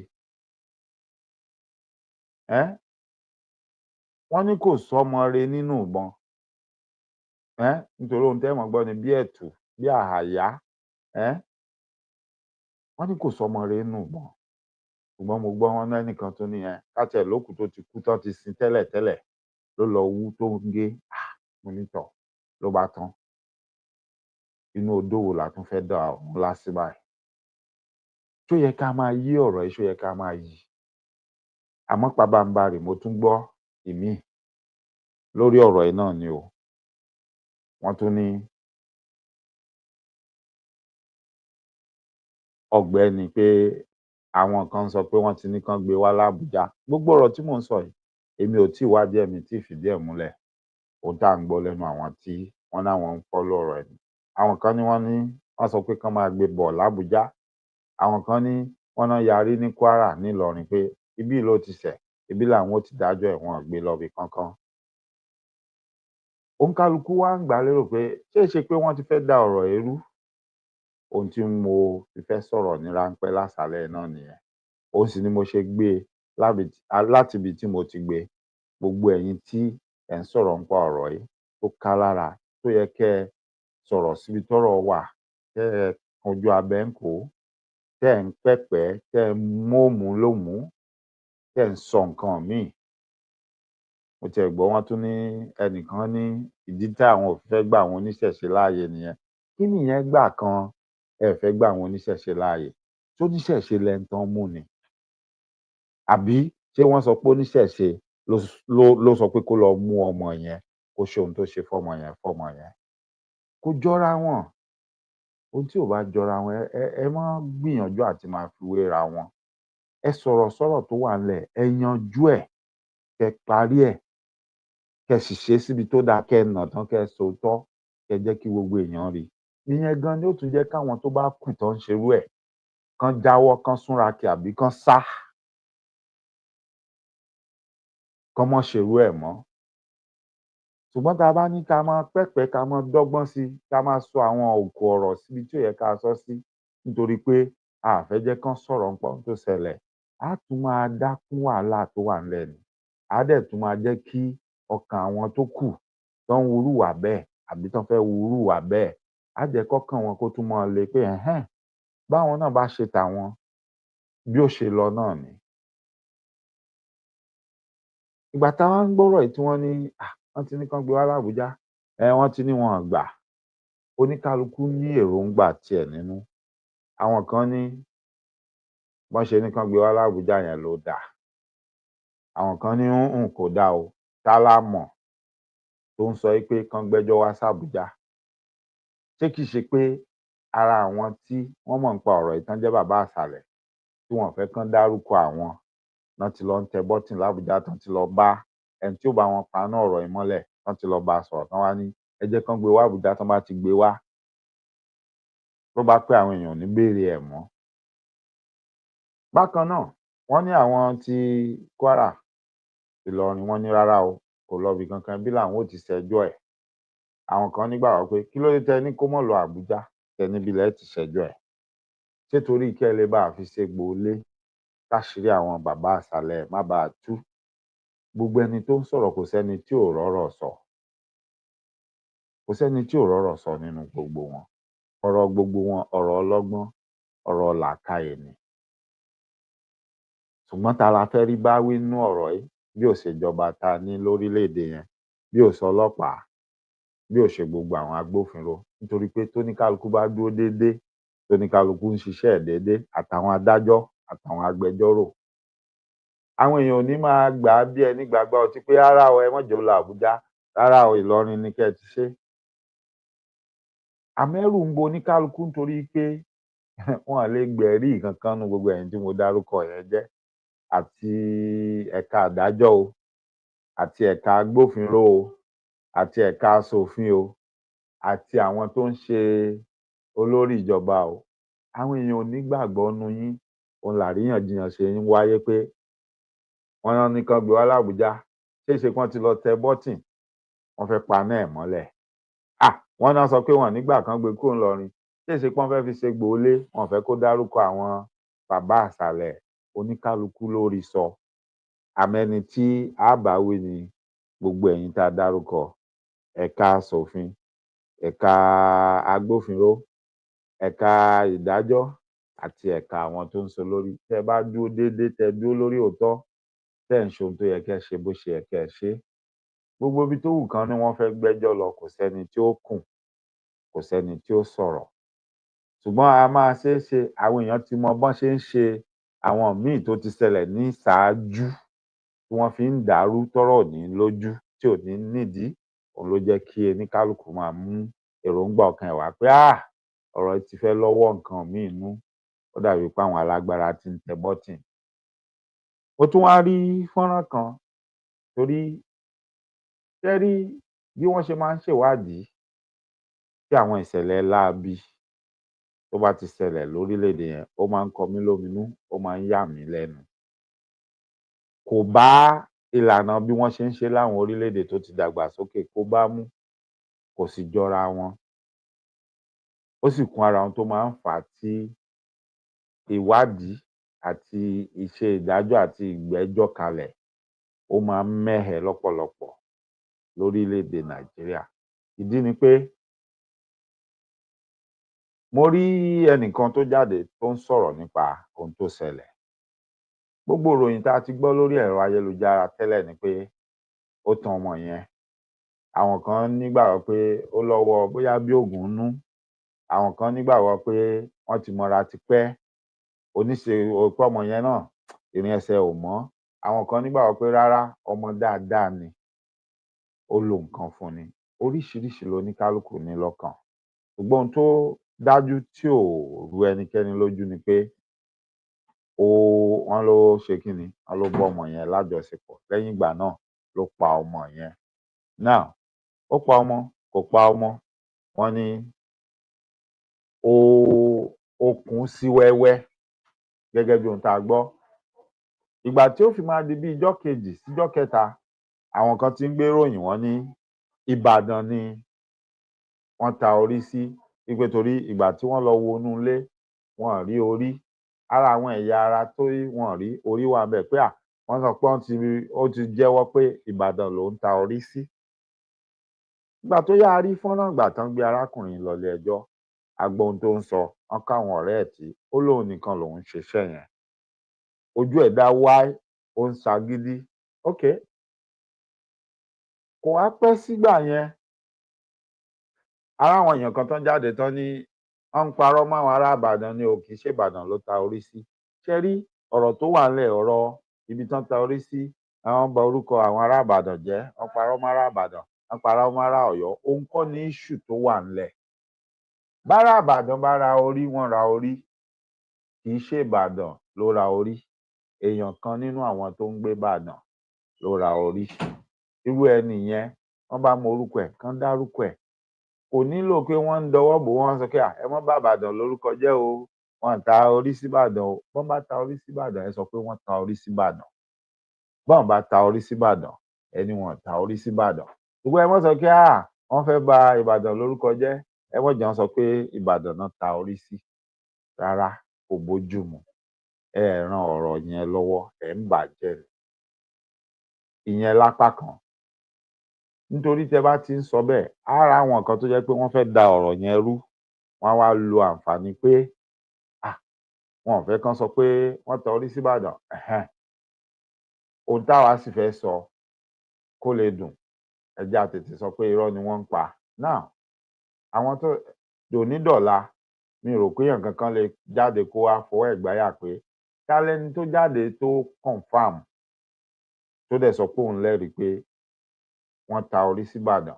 Wọ́n ní kò sọ́mọre nínú ìbọn. Nítorí ohun tẹ́ ẹ mọ̀ gbọ́ ni bí ẹ̀tù, bí àhàyá. Wọ́n ní kò sọ́mọre nínú ìbọn. ṣùgbọ́n mo gbọ́ wọn náà nìkan tó nìyẹn káàtì ẹ̀ lókù tó ti kú tán ti sin tẹ́lẹ̀tẹ́lẹ̀ ló lọ wú tó ń gé mo ní tọ̀ ló bá tán inú odó wo la tún fẹ́ dà ọ̀hún lásì báyìí tó yẹ ká máa yí ọ̀rọ̀ yìí ṣó yẹ ká máa yí àmọ́ pabambarì mo tún gbọ́ ìmíì lórí ọ̀rọ̀ yìí náà ni o wọ́n tún ní ọ̀gbẹ́ni pé àwọn kan sọ pé wọ́n ti ní kán gbé wá lábújá gbogbo ọ̀rọ̀ tí mò ń sọ yìí èmi ò tí ì wádìí ẹ̀mí tí ì fìdí ẹ̀ múlẹ̀ ohun tá à ń gbọ́ lẹ́nu àwọn tí wọ́n láwọn ń fọ́lọ́ ọ̀rọ̀ ẹ̀ àwọn kan ní wọ́n sọ pé kán máa gbé bọ̀ lábújá àwọn kan ní wọ́n náà yarí ní Kwara nílọrin pé ibí ló ti ṣẹ̀ ibí làwọn ò ti dájọ́ ẹ̀ wọ́n gbé lọ́bì kankan òǹkálukú wa ń gbà lérò pé ṣé pé wọ́n ti fẹ́ da ọ̀rọ̀ ẹrú ohun tí mo fi fẹ́ sọ̀rọ̀ ní ráńpẹ́ lásàálẹ̀ náà nìyẹn òun sì ni mo ṣe gbé láti ibi tí mo ti gbé gbogbo ẹ̀yin tí ẹ̀ ń sọ̀rọ̀ nípa ọ̀rọ̀ yìí tó ká lára tó yẹ kẹ́ ẹ sọ̀rọ̀ síbi tọ́rọ̀ wà kẹ́ ẹ kanjú abẹ́ ń kó tẹ́ ẹ̀ ń pẹ̀pẹ́ tẹ́ ẹ móòmù lómùú tẹ́ ẹ̀ ń sọ nǹkan míì mo tiẹ̀ gbọ́ wọ́n tún ní ẹnìkan ní ìdí tí àwọn ò fẹ́ gbà àwọn oníṣẹ̀ṣe láàyè nìyẹn kí nìyẹn gbà kan ẹ fẹ́ gbà àwọn oníṣẹ̀ṣe láàyè tó níṣẹ̀ṣe lẹ́ńtán mú ni àbí ṣé wọ́n sọ pé oníṣẹ̀ṣe ló sọ pé kó lọ mú ọmọ yẹn kó ṣe ohun tó ṣe fọmọ yẹn kó jọra wọn ohun tí ò bá jọra wọn ẹ má gbìyànjú àti máa fi wéra wọn ẹ sọ̀rọ̀ tó wà ńlẹ̀ ẹ yanjú ẹ̀ kẹ́ parí ẹ̀ kẹ́ sì ṣe síbi tó dáa kẹ́ nà tán kẹ́ sòótọ́ kẹ́ jẹ́ kí gbogbo èèyàn rí ìyẹn gan ni ó tún jẹ́ káwọn tó bá kù tán ń ṣerú ẹ̀ kán jáwọ́ kán súnra kí àbí kán sá kán mọ́ ṣerú ẹ̀ mọ́ ṣùgbọ́n tá a bá ní ká máa pẹ́pẹ́ ká máa dọ́gbọ́n sí ká máa sọ àwọn òkò ọ̀rọ̀ síbi tí ò yẹ ká sọ sí nítorí pé a fẹ́ jẹ́ kán sọ̀rọ̀ nípa ohun tó ṣẹlẹ̀ á tún máa dákún wàhálà tó wà ńlẹ̀ ni á dẹ̀ tún máa jẹ́ kí ọkàn àwọn tó kù tó ń wúrú wà bẹ́ẹ̀ àbí tó ń fẹ́ wúrú wà bẹ́ẹ̀ á jẹ́ kọ́kàn wọn kó tún máa le pé báwọn náà bá ṣe tàwọn bí ó ṣe lọ náà ni. ìgbà táwa ń gbọ́rọ̀ yìí tí wọ́n ní wọ́n ti ní kán gbé wá lábújá wọ́n ti ní wọn gbà oníkálukú ní èròǹgbà tiẹ̀ nínú àwọn kan ní wọ́n ṣe ní kán gbé wá lábújá yẹn ló dáa àwọn kan ní kò dáa o tálámọ̀ tó ń sọ pé kán gbẹ́jọ́ wá sàbújá ṣé kìí ṣe pé ara àwọn tí wọ́n mọ̀ nípa ọ̀rọ̀ yìí tán jẹ́ bàbá àṣàlẹ̀ tí wọ́n fẹ́ kán dárúkọ àwọn náà ti lọ ń tẹ bọ́tìn lábújá tán ti lọ bá ẹni tí ó bá wọn paná ọ̀rọ̀ yìí mọ́lẹ̀ tán ti lọ bá a sọ̀rọ̀ tán wá ní ẹ jẹ́ kán gbé wá àbújá tán bá ti gbé wá tó bá pé àwọn èèyàn ò ní béèrè ẹ̀ mọ́. bákan náà wọ́n ní àwọn ti Kwara Ìlọrin wọ́n ní rárá o kò lọ́bì kankan bí làwọn ò ti ṣẹjọ́ ẹ̀ àwọn kan nígbàgbọ́ pé kí ló dé tẹ ní kó mọ̀ lọ àbújá tẹ níbi lẹ́ẹ̀ ti ṣẹjọ́ ẹ̀ ṣé torí kẹ́ ẹ lè bá a fi ṣe gbòólé káṣírí àwọn bàbá àṣàlẹ̀ má bàa tú gbogbo ẹni tó ń sọ̀rọ̀ kò sẹ́ni tí ò rọ́rọ̀ sọ nínú gbogbo wọn ọ̀rọ̀ ọlọ́gbọ́n ọ̀rọ̀ làákàyè ni ṣùgbọ́n ta la fẹ́ rí bá wí nínú ọ̀rọ̀ yìí bí ò ṣèjọba ta ní lórílẹ̀‐èdè yẹn bí ò sọ ọlọ́pàá bí ò ṣe gbogbo àwọn agbófinró nítorí pé tóníkálukú bá dúró déédéé tóníkálukú ń ṣiṣẹ́ ẹ̀ déédéé àtàwọn adájọ́ àtàwọn agbẹjọ́rò àwọn èèyàn ò ní máa gbà á bí ẹni gbàgbá ọtí pé rárá o ẹ mọ̀ jẹ́ lọ Àbújá rárá o Ìlọrin ni kẹ́ ẹ ti ṣe àmẹ́rù ń bo oníkálukú nítorí pé wọn lè gbẹ̀rí kankan nu gbogbo ẹ̀yin tí mo dárúkọ yẹn jẹ́ àti ẹ̀ka àdájọ́ o àti ẹ̀ka agbófinró o àti ẹ̀ka aṣòfin o àti àwọn tó ń ṣe olórí ìjọba o àwọn èèyàn ò ní gbàgbọ́ nu yín òun làríyànjiyàn ṣe ń wáyé pé wọ́n ní kán gbé wá lábújá ṣé ṣe kán ti lọ tẹ bọ́tìn wọ́n fẹ́ paná ẹ̀ mọ́lẹ̀ wọ́n náà sọ pé wọ́n nígbà kan gbé kúrò ńlọrin ṣé ṣe kán fẹ́ fi ṣe gbòólé wọ́n fẹ́ kó dárúkọ àwọn bàbá àṣàlẹ̀ oníkálukú lórí sọ àmẹ́ni tí àbáwí ni gbogbo ẹ̀yin tá a dárúkọ ẹ̀ka aṣòfin ẹ̀ka agbófinró ẹ̀ka ìdájọ́ àti ẹ̀ka àwọn tó ń so lórí. Tẹ́ bá dúró déédéé, tẹ́ dúró lórí òótọ́, tẹ́ ń ṣe ohun tó yẹ kẹ́ ṣe bó ṣe yẹ kẹ́ ṣe, gbogbo ibi tó wù kán ní wọ́n fẹ́ gbẹ́jọ́ lọ, kò sẹ́ni tí ó kùn, kò sẹ́ni tí ó sọ̀rọ̀. Ṣùgbọ́n a máa ṣe é ṣe, àwọn èèyàn ti mọ bọ́n ṣe ń ṣe àwọn míì tó ti ṣẹlẹ̀ ní ṣáájú tí wọ́n fi ń dàrú tọ́rọ̀ ò ní lójú, tí ò ní nídìí. Òun ló jẹ́ kí oníkálùkù máa mú èròǹgbà ọkàn ẹ̀ wá pé ọ̀rọ̀ yìí ti fẹ́ lọ́wọ́ nǹkan míì nú. Ó dàbí pé àwọn alágbára ti ń tẹ bọ́tìn. Mo tún wá rí fọ́nrán kan, torí ṣẹ́ rí bí wọ́n ṣe máa ń ṣèwádìí tí àwọn ìṣẹ̀lẹ̀ láabi tó bá ti ṣẹlẹ̀ lórílẹ̀-èdè yẹn, ó máa ń kọ mí lóminú, ó máa ń yà mí lẹ́nu. Kò bá ìlànà bí wọ́n ṣe ń ṣe láwọn orílẹ̀-èdè tó ti dàgbàsókè kò bá mu, kò sì jọra wọn. Ó sì kún ara ohun tó máa ń fà á tí ìwádìí àti ìṣe ìdájọ́ àti ìgbẹ́jọ́ kalẹ̀ ó máa ń mẹ́hẹ lọ́pọ̀lọpọ̀ lórílẹ̀-èdè Nàìjíríà. Ìdí ni pé mo rí ẹnìkan tó jáde tó ń sọ̀rọ̀ nípa ohun tó ṣẹlẹ̀. Gbogbo ìròyìn tá a ti gbọ́ lórí ẹ̀rọ ayélujára tẹ́lẹ̀ ni pé ó tan ọmọ yẹn. Àwọn kan nígbàgbọ́ pé ó lọ́wọ́ bóyá bí ògún nú. Àwọn kan nígbàgbọ́ pé wọ́n ti mọra tipẹ́. Pé ọmọ yẹn náà ìrìn ẹsẹ̀ ò mọ́. Àwọn kan nígbàgbọ́ pé rárá, ọmọ dáadáa ni, ó lo nǹkan fún ni. Oríṣiríṣi loníkálùkù ní lọ́kàn. Ṣùgbọ́n ohun tó dájú tí ò rú ẹnikẹ́ni lójú ni pé wọ́n ló ṣe kí ni? Wọ́n ló bá ọmọ yẹn lájọṣepọ̀. Lẹ́yìn ìgbà náà ló pa ọmọ yẹn. Now, ó pa ọmọ, kò pa ọmọ, wọ́n ní ó kùn sí wẹ́wẹ́ gẹ́gẹ́ bí ohun tá a gbọ́. Ìgbà tí ó fi máa di bí ijọ́ kejì síjọ́ kẹta, àwọn kan ti ń gbé ìròyìn, wọ́n ní Ìbàdàn ni wọ́n ta orí sí. Wípé torí ìgbà tí wọ́n lọ wo inú ilé, wọn ò rí orí. Ara àwọn ẹ̀yà ara tó wọn ò rí, orí wà ńbẹ̀ pé wọ́n sọ pé ó ti jẹ́wọ́ pé Ìbàdàn lòún ta orí sí. Ìgbà tó yá, a rí fọ́nrán ìgbà tán gbé arákùnrin lọ ilé ẹjọ́. A gbọ́ ohun tó ń sọ. Wọ́n káwọn ọ̀rẹ́ ẹ̀ tí ó lóun nìkan lòún ṣeṣẹ́ yẹn. Ojú ẹ̀ dá wáí, ó ń ṣagídí. Okay. Kò wá pẹ́ sígbà yẹn, ara àwọn èèyàn kan tán jáde tán ní wọ́n ń parọ́ mọ́ àwọn ará Ìbàdàn ni o, kì í ṣe Ìbàdàn ló ta orí sí. Ṣé rí ọ̀rọ̀ tó wà ńlẹ̀, ọ̀rọ̀ ibi tán ta orí sí, wọ́n ba orúkọ àwọn ará Ìbàdàn jẹ́, wọ́n parọ́ mọ́ ará Ìbàdàn, wọ́n parọ́ mọ́ ará Ọ̀yọ́. Òun kọ́ ni issue tó wà ńlẹ̀. Bárá Ìbàdàn bá ra orí, wọ́n ra orí. Kì í ṣe Ìbàdàn ló ra orí. Èèyàn kan nínú àwọn tó ń gbé Ìbàdàn ló ra orí. Irú ẹni yẹn, wọ́n bá mọ orúkọ ẹ̀, kán dárúkọ ẹ̀. Kò nílò pé wọ́n ń dọwọ́ bò ó, wọ́n sọ pé ẹ mọ́ bà Ìbàdàn lórúkọ jẹ́ o, wọ́n ta orí sí Ìbàdàn o. Bọ́n bá ta orí sí Ìbàdàn, ẹ sọ pé wọ́n ta orí sí Ìbàdàn. Bọ́n bá ta orí sí Ìbàdàn, ẹ ní wọn ta orí sí Ìbàdàn. Ṣùgbọ́n ẹ mọ́ sọ pé wọ́n fẹ́ ba Ìbàdàn lórúkọ jẹ́. Ẹ mọ́ jẹ́ wọ́n sọ pé Ìbàdàn náà ta orí sí. Rárá, kò bójú mu. Ẹ ran ọ̀rọ̀ yẹn lọ́wọ́, ẹ̀ ń bàjẹ́ ni. Ìyẹn lápá kan. Nítorí tẹ́ bá ti ń sọ bẹ́ẹ̀, ara àwọn nǹkan tó jẹ́ pé wọ́n fẹ́ da ọ̀rọ̀ yẹn rú, wọ́n á wá lo àǹfààní pé wọn ò fẹ́ kán sọ pé wọ́n ta orí sí Ìbàdàn. Ohun táwa sì fẹ́ sọ kó lè dùn, ẹ jẹ́ á tètè sọ pé irọ́ ni wọ́n ń pa. Now, àwọn tó dònídọ̀la, mi rò pé èèyàn kankan lè jáde kó wá fọwọ́ ẹ̀ gbáyà pé ta lẹni tó jáde tó confirm tó dẹ̀ sọ pé òun lẹ́rìí pé wọ́n ta orí sí Ìbàdàn.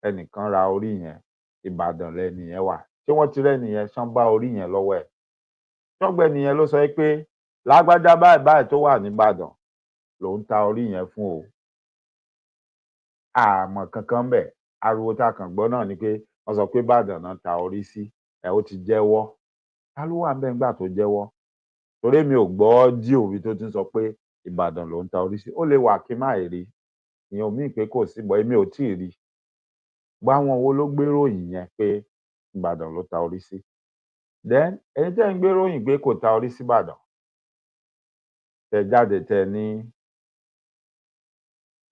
Ẹnìkan ra orí yẹn, Ìbàdàn lẹni yẹn wà. Ṣé wọ́n ti rẹ́ni yẹn, ṣán bá orí yẹn lọ́wọ́ ẹ̀? Ṣọ́gbẹ́ni yẹn ló sọ pé lágbájá báyìí báyìí tó wà níbàdàn lòún ta orí yẹn fún o. Àmọ́ kankan ńbẹ̀, ariwo tá a kàn gbọ́ náà ni pé wọ́n sọ pé Ìbàdàn náà ta orí sí. Ó ti jẹ́wọ́. Ta ló wà ńbẹ̀ ńgbà tó jẹ́wọ́? Torí èmi ò gbọ́ ọ́díò bí tó ti ń sọ pé Ìbàdàn lòún ta orí sí. Ó lè wà kí n má rí. Ìyẹn ò mean pé kò sí, but èmi ò tíì rí. Gbọ́ àwọn wo ló gbé ìròyìn yẹn pé Ìbàdàn ló ta orí sí? Then ẹ̀yin tẹ́ ń gbé ìròyìn pé kò ta orí sí Ìbàdàn, tẹ́ jáde tẹ́ ní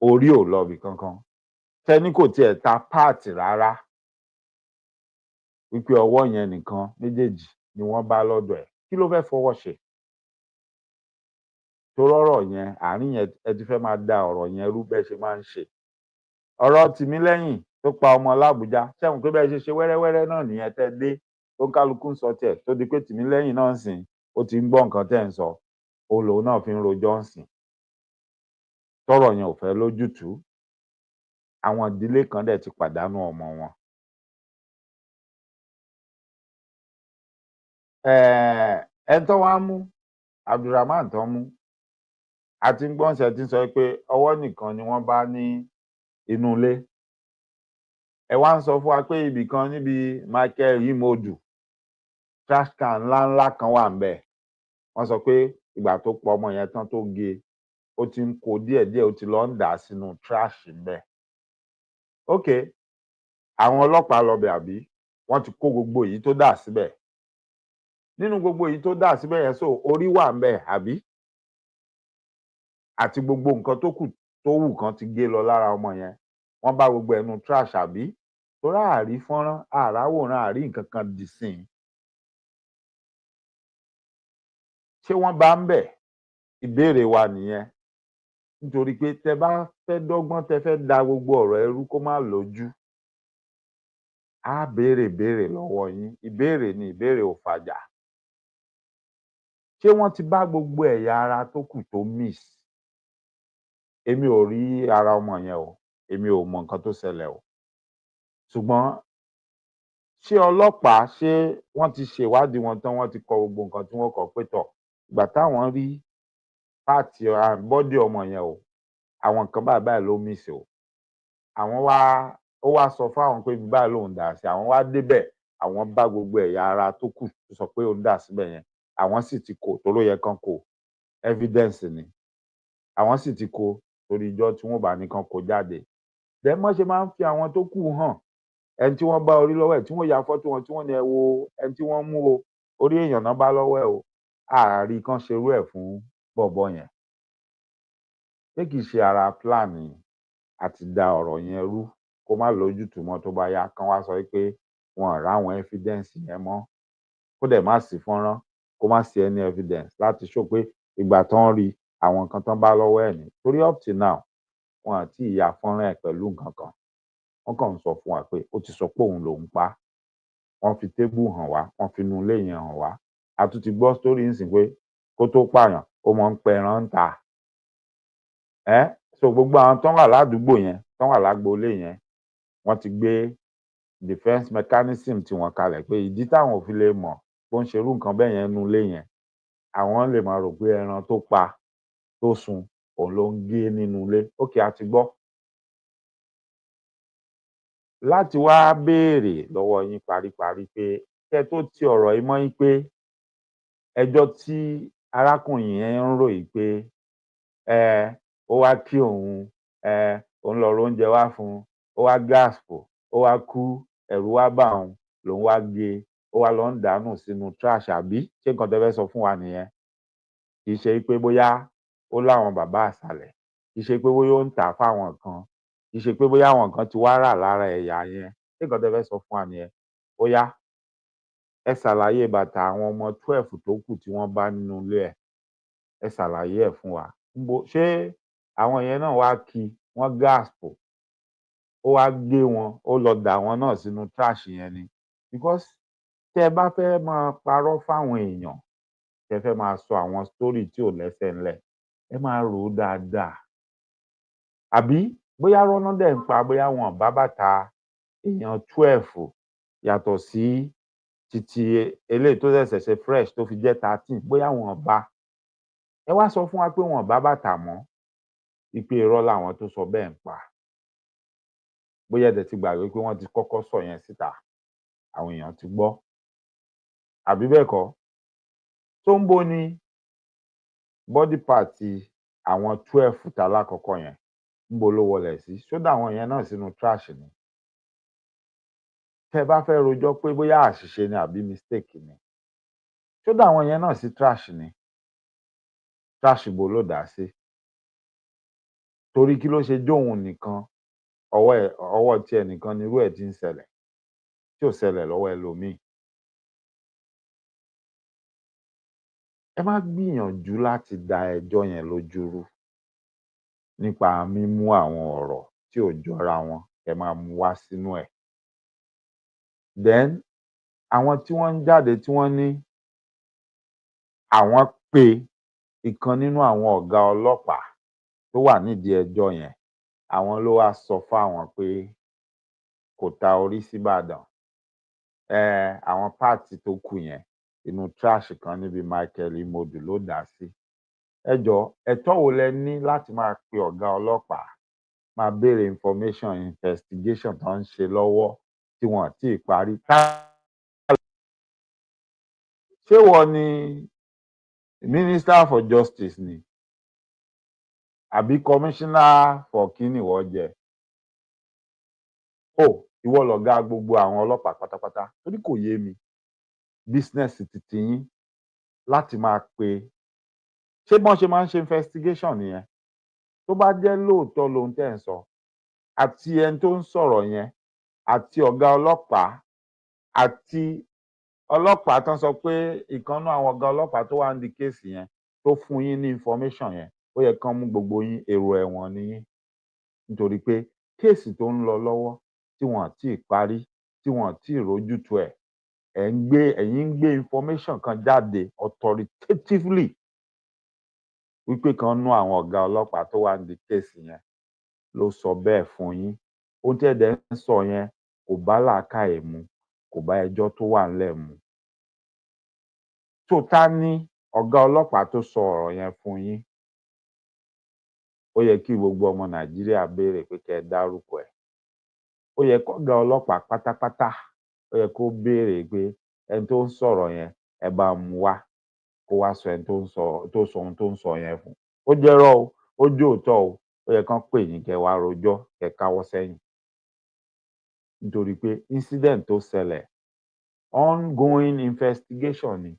orí ò lọbì kankan, tẹ́ ní kò tiẹ̀ ta páàtì rárá, wípé ọwọ́ yẹn nìkan méjèèjì ni wọ́n bá lọ́dọ̀ ẹ̀ kí ló fẹ́ fọwọ́ ṣe torí ọ̀rọ̀ yẹn àárín yẹn ẹ ti fẹ́ máa da ọ̀rọ̀ yẹn rú bẹ́ẹ̀ ṣe máa ń ṣe ọ̀rọ̀ Tìmílẹ́yìn tó pa ọmọ l'Ábùjá ṣẹ́wọ̀n pé bẹ́ẹ̀ ṣe ṣe wẹ́rẹ́wẹ́rẹ́ náà nìyẹn tẹ́ dé tó kálukú ń sọ tiẹ̀ tó di pé Tìmílẹ́yìn náà ń sìn ó ti ń gbọ́ nǹkan tẹ́ ń sọ òun lòun náà fi ń rojọ́ ń sìn tọ́rọ̀ yẹn ò fẹ́ lójútùú àwọn ìdílé kan dẹ̀ ti pàdánù ọmọ wọn. ẹni tó wá mú Abdulrahman tó mú àti gbọ́nsẹ̀ ti sọ pé ọwọ́ nìkan ni wọ́n bá ní inú ilé ẹ wá ń sọ fún wa pé ibì kan níbi Michael Imodu trash can ńláńlá kan wà ńbẹ̀ wọ́n sọ pé ìgbà tó pọ̀ ọmọ yẹn tán tó gé ó ti ń kó díẹ̀díẹ̀ ó ti lọ ń dà á sínú trash ńbẹ̀ ok àwọn ọlọ́pàá lọ bẹ̀ àbí wọ́n ti kó gbogbo èyí tó dà síbẹ̀ nínú gbogbo èyí tó dà síbẹ̀ yẹn so orí wà ńbẹ̀ àbí àti gbogbo nǹkan tó kù tó wù kan ti gé lọ lára ọmọ yẹn wọ́n bá gbogbo ẹnu trash àbí torí àárí fọ́nrán àráwòrán àrí nǹkan kan dì sí i ṣé wọ́n bá ń bẹ̀ ìbéèrè wa nìyẹn nítorí pé tẹ bá fẹ́ dọ́gbọ́n tẹ fẹ́ da gbogbo ọ̀rọ̀ ẹrú kó má lójú á béèrè lọ́wọ́ yín ìbéèrè ni ìbéèrè ò fàjà ṣé wọ́n ti bá gbogbo ẹ̀yà ara tó kù tó miss èmi ò rí ara ọmọ yẹn o èmi ò mọ nǹkan tó ṣẹlẹ̀ o ṣùgbọ́n ṣé ọlọ́pàá ṣé wọ́n ti ṣèwádìí wọn tán wọ́n ti kọ gbogbo nǹkan tí wọ́n kọ pé tọ̀ ìgbà táwọn rí páàtì bọ́dì ọmọ yẹn o àwọn nǹkan báyìí ló miss o àwọn wá ó wá sọ fáwọn pé báyìí lòun dà sí àwọn wá débẹ̀ àwọn bá gbogbo ẹ̀yà ara tó kù tó sọ pé òun dà síbẹ̀ yẹn àwọn sì ti kó tó ló yẹ kán kó evidence ni àwọn sì ti kó torí ijọ́ tí wọ́n bá nìkan kó jáde bẹ́ẹ̀ mọ́ ṣe máa ń fi àwọn tó kù hàn ẹni tí wọ́n bá orí lọ́wọ́ ẹ̀ tí wọ́n ya fọ́tò wọn tí wọ́n ní ẹ wo ẹni tí wọ́n mú o orí èèyàn náà bá lọ́wọ́ ẹ̀ o ààrí kan ṣerú ẹ̀ fún bọ̀bọ̀ yẹn pé kì í ṣe ara plan àti da ọ̀rọ̀ yẹn rú kó má lójútùú mọ́ tó bá yá kán wá sọ pé wọn ò ráwọn evidence yẹn mọ́ kó dẹ̀ má sí fọ́nrán kó má sí any evidence láti ṣó pé ìgbà tán rí àwọn nǹkan tán bá lọ́wọ́ ẹ̀ ní torí up till now wọn àti ìyá fọ́nrán ẹ̀ pẹ̀lú nǹkan kan wọ́n kàn ń sọ fún wa pé ó ti sọ pé òun lòún pa wọ́n fi tébù hàn wá wọ́n fi inú ilé yẹn hàn wá a tún ti gbọ́ sítórì ń sìn pé kó tó pààyàn ó mọ ń pẹran ń ta so gbogbo àwọn tán wà ládùúgbò yẹn tán wà lágboolé yẹn wọ́n ti gbé defence mechanism tí wọ́n kalẹ̀ pé ìdí táwọn ò fi lè mọ̀ bó ń ṣerú nǹkan bẹ́ẹ̀ yẹn nínú ilé yẹn àwọn lè máa rò pé ẹran tó pa tó sun òun ló ń gé nínú ilé ókè a ti gbọ́ láti wá béèrè lọ́wọ́ yín paríparí pé kẹ́ tó ti ọ̀rọ̀ yìí mọ́ yín pé ẹjọ́ tí arákùnrin yẹn ń ròyìn pé ó wá kí òun lọ ra oúnjẹ wá fún un ó wá gáàsì ó wá kú ẹ̀rù wá bà òun lòun wá gé ó wá lọ ń dànù sínú trash àbí ṣé nǹkan tẹ́ fẹ́ sọ fún wa nìyẹn kì í ṣe pé bóyá ó láwọn bàbá àṣàlẹ̀ kì í ṣe pé bóyá ó ń tà fáwọn kan kì í ṣe pé bóyá àwọn kan ti wá rà lára ẹ̀yà yẹn ṣé nǹkan tẹ́ fẹ́ sọ fún wa nìyẹn ó yá ẹ ṣàlàyé bàtà àwọn ọmọ 12 tó kù tí wọ́n bá nínú ilé ẹ̀ ẹ ṣàlàyé ẹ̀ fún wa ṣé àwọn yẹn náà wá kí wọ́n gáàsì ó wá gbé wọn ó lọ dà wọn náà sínú trash yẹn ni because tẹ́ ẹ bá fẹ́ máa parọ́ fáwọn èèyàn tẹ́ fẹ́ máa sọ àwọn story tí ò lẹ́sẹ̀ ńlẹ̀ ẹ máa rò ó dáadáa àbí bóyá rọ́nà dẹ̀ ń pa bóyá wọn bá bàtà èèyàn 12 yàtọ̀ sí títí eléyìí tó ṣẹ̀ṣẹ̀ ṣe fresh tó fi jẹ́ 13 bóyá wọn bá ẹ wá sọ fún wa pé wọn bá bàtà mọ́ ipe irọ́ làwọn tó sọ bẹ́ẹ̀ ń pa bóyá ẹ̀dẹ̀ ti gbàgbé pé wọ́n ti kọ́kọ́ sọ yẹn síta àwọn èèyàn ti gbọ́ àbí bẹ́ẹ̀ kọ́ tó ń bó ni body part àwọn 12 ta lákọ̀ọ́kọ́ yẹn ń bo ló wọlé sí ṣódà àwọn yẹn náà sínú trash ni tẹ́ bá fẹ́ rojọ́ pé bóyá àṣìṣe ni àbí mistake ni ṣódà àwọn yẹn náà sí trash ni trash bo ló dà sí torí kí ló ṣe jóun nìkan ọwọ́ tiẹ̀ nìkan ni irú ẹ̀ ti ń ṣẹlẹ̀ tí ò ṣẹlẹ̀ lọ́wọ́ ẹlòmíì ẹ má gbìyànjú láti da ẹjọ́ yẹn lójú rú nípa mímú àwọn ọ̀rọ̀ tí ò jọra wọn ẹ máa mú wá sínú ẹ̀. Then àwọn tí wọ́n ń jáde tí wọ́n ní àwọn pe ìkan nínú àwọn ọ̀gá ọlọ́pàá tó wà nídìí ẹjọ́ yẹn, àwọn ló wá sọ fáwọn pé kò ta orí síbàdàn. Àwọn páàtì tó kù yẹn inú trash kan níbi Michael Imodu ló dà á sí. Ẹ jọ̀ọ́ ẹ̀tọ́ wo lẹ ní láti máa pe ọ̀gá ọlọ́pàá máa béèrè information investigation tó ń ṣe lọ́wọ́ tí wọ́n ti parí. Ṣé wọ́n ní Minister for Justice ni àbí Commissioner for kíni wọ́n jẹ́? Ìwọ lọ̀gá gbogbo àwọn ọlọ́pàá pátápátá torí kò yé mi business titi yín láti máa pe ṣé bọ́n ṣe máa ń ṣe investigation nìyẹn? Tó bá jẹ́ lóòótọ́ lohun tẹ́ ẹ̀ ń sọ àti ẹni tó ń sọ̀rọ̀ yẹn àti ọ̀gá ọlọ́pàá àti ọlọ́pàá tán sọ pé ìkan nínú àwọn ọ̀gá ọlọ́pàá tó wà ní kéèsì yẹn tó fún yín ní information yẹn ó yẹ kán mú gbogbo yín èrò ẹ̀wọ̀n ni yín nítorí pé kéèsì tó ń lọ lọ́wọ́ tí wọ́n ti parí tí wọ́n ti rójútu ẹ̀ ẹ̀yin ń gbé information kan jáde authoritatively wípé kan nú àwọn ọ̀gá ọlọ́pàá tó wà ní kéèsì yẹn ló sọ bẹ́ẹ̀ fún yín. Ohun tí ẹ̀dẹ̀ ń sọ yẹn kò bá làákàyè mu kò bá ẹjọ́ tó wà ńlẹ̀ mu. tó ta ní ọ̀gá ọlọ́pàá tó sọ ọ̀rọ̀ yẹn fún yín? Ó yẹ kí gbogbo ọmọ Nàìjíríà béèrè pé kẹ́ ẹ dárúkọ ẹ̀. Ó yẹ kọ́gá ọlọ́pàá pátápátá ó yẹ kó béèrè pé ẹni tó ń sọ̀rọ̀ yẹn ẹ bá mú wá kó wá sọ ẹni tó sọ ohun tó ń sọ yẹn fún. Ó jẹ́rọ́ o ó jóòótọ́ o ó yẹ kán pè yín kẹ́ wá rojọ́ kẹ́ káwọ́ sẹ́yìn nítorí pé incident tó ṣẹlẹ̀ ongoing investigation ni.